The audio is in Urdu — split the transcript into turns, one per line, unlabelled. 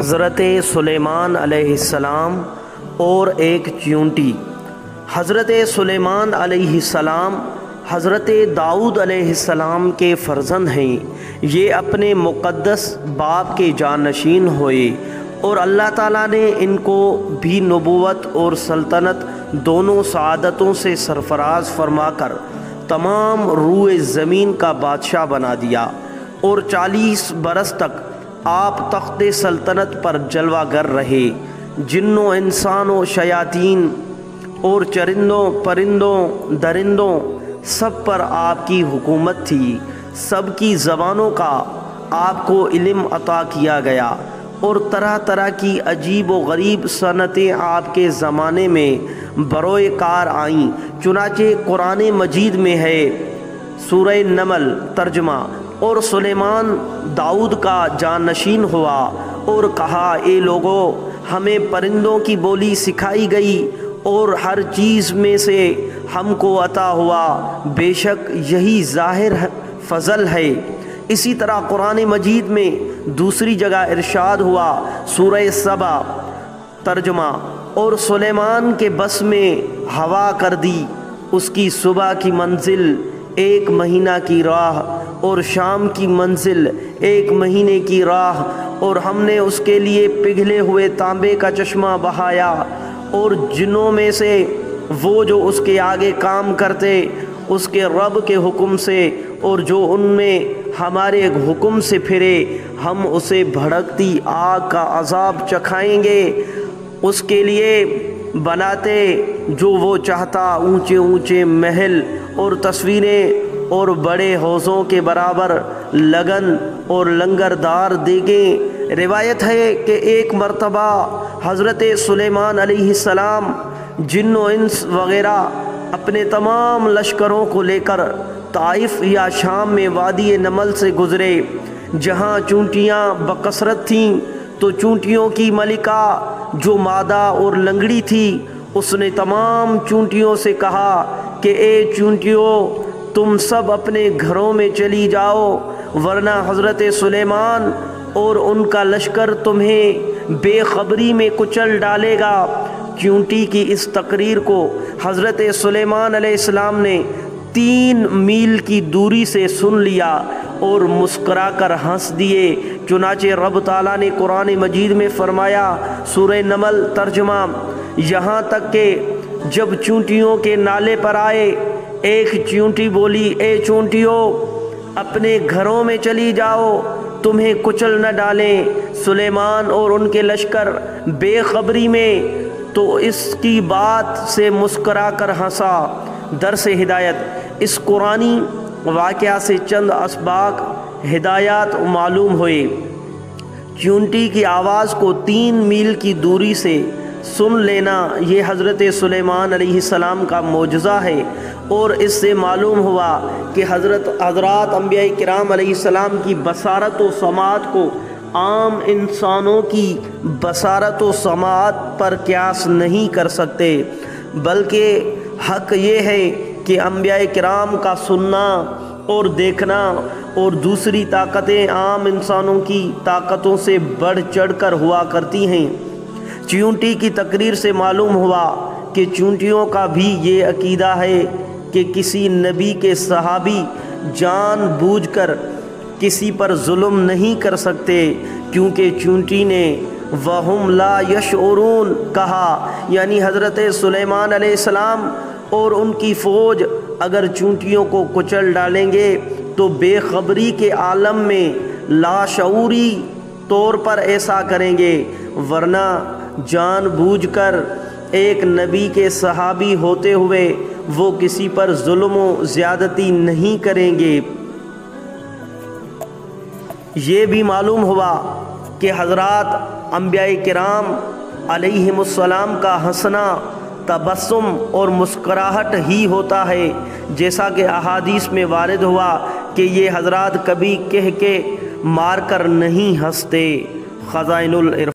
حضرت سلیمان علیہ السلام اور ایک چیونٹی۔ حضرت سلیمان علیہ السلام حضرت داؤد علیہ السلام کے فرزند ہیں۔ یہ اپنے مقدس باپ کے جانشین ہوئے اور اللہ تعالیٰ نے ان کو بھی نبوت اور سلطنت دونوں سعادتوں سے سرفراز فرما کر تمام روئے زمین کا بادشاہ بنا دیا، اور 40 برس تک آپ تخت سلطنت پر جلوہ گر رہے۔ جنوں انسانوں، شیاطین اور چرندوں پرندوں درندوں سب پر آپ کی حکومت تھی۔ سب کی زبانوں کا آپ کو علم عطا کیا گیا، اور طرح طرح کی عجیب و غریب صنعتیں آپ کے زمانے میں بروئے کار آئیں۔ چنانچہ قرآن مجید میں ہے، سورہ نمل ترجمہ: اور سلیمان داؤد کا جانشین ہوا اور کہا، اے لوگو، ہمیں پرندوں کی بولی سکھائی گئی اور ہر چیز میں سے ہم کو عطا ہوا، بے شک یہی ظاہر فضل ہے۔ اسی طرح قرآن مجید میں دوسری جگہ ارشاد ہوا، سورہ سبا ترجمہ: اور سلیمان کے بس میں ہوا کر دی، اس کی صبح کی منزل 1 مہینہ کی راہ اور شام کی منزل 1 مہینے کی راہ، اور ہم نے اس کے لیے پگھلے ہوئے تانبے کا چشمہ بہایا، اور جنوں میں سے وہ جو اس کے آگے کام کرتے اس کے رب کے حکم سے، اور جو ان میں ہمارے حکم سے پھرے ہم اسے بھڑکتی آگ کا عذاب چکھائیں گے۔ اس کے لیے بناتے جو وہ چاہتا اونچے اونچے محل اور تصویریں، اور بڑے حوضوں کے برابر لگن اور لنگردار دیگیں۔ روایت ہے کہ ایک مرتبہ حضرت سلیمان علیہ السلام جن و انس وغیرہ اپنے تمام لشکروں کو لے کر طائف یا شام میں وادی نمل سے گزرے، جہاں چونٹیاں بکثرت تھیں۔ تو چونٹیوں کی ملکہ جو مادہ اور لنگڑی تھی، اس نے تمام چونٹیوں سے کہا کہ اے چونٹیوں، تم سب اپنے گھروں میں چلی جاؤ، ورنہ حضرت سلیمان اور ان کا لشکر تمہیں بے خبری میں کچل ڈالے گا۔ چیونٹی کی اس تقریر کو حضرت سلیمان علیہ السلام نے 3 میل کی دوری سے سن لیا اور مسکرا کر ہنس دیے۔ چنانچہ رب تعالیٰ نے قرآن مجید میں فرمایا، سورہ نمل ترجمہ: یہاں تک کہ جب چونٹیوں کے نالے پر آئے، ایک چیونٹی بولی، اے چونٹیوں، اپنے گھروں میں چلی جاؤ، تمہیں کچل نہ ڈالیں۔ سلیمان اور ان کے لشکر بے خبری میں تو اس کی بات سے مسکرا کر ہنسا۔ درس ہدایت: اس قرآنی واقعہ سے چند اسباق ہدایات معلوم ہوئے۔ چیونٹی کی آواز کو 3 میل کی دوری سے سن لینا یہ حضرت سلیمان علیہ السلام کا معجزہ ہے، اور اس سے معلوم ہوا کہ حضرات انبیاء کرام علیہ السلام کی بصارت و سماعت کو عام انسانوں کی بصارت و سماعت پر قیاس نہیں کر سکتے، بلکہ حق یہ ہے کہ انبیاء کرام کا سننا اور دیکھنا اور دوسری طاقتیں عام انسانوں کی طاقتوں سے بڑھ چڑھ کر ہوا کرتی ہیں۔ چیونٹی کی تقریر سے معلوم ہوا کہ چونٹیوں کا بھی یہ عقیدہ ہے کہ کسی نبی کے صحابی جان بوجھ کر کسی پر ظلم نہیں کر سکتے، کیونکہ چونٹی نے وَهُمْ لَا يَشْعُرُونَ کہا، یعنی حضرت سلیمان علیہ السلام اور ان کی فوج اگر چونٹیوں کو کچل ڈالیں گے تو بے خبری کے عالم میں لاشعوری طور پر ایسا کریں گے، ورنہ جان بوجھ کر ایک نبی کے صحابی ہوتے ہوئے وہ کسی پر ظلم و زیادتی نہیں کریں گے۔ یہ بھی معلوم ہوا کہ حضرات انبیاء کرام علیہم السلام کا ہنسنا تبسم اور مسکراہٹ ہی ہوتا ہے، جیسا کہ احادیث میں وارد ہوا کہ یہ حضرات کبھی کہہ کے مار کر نہیں ہنستے۔ خزائن العرفان۔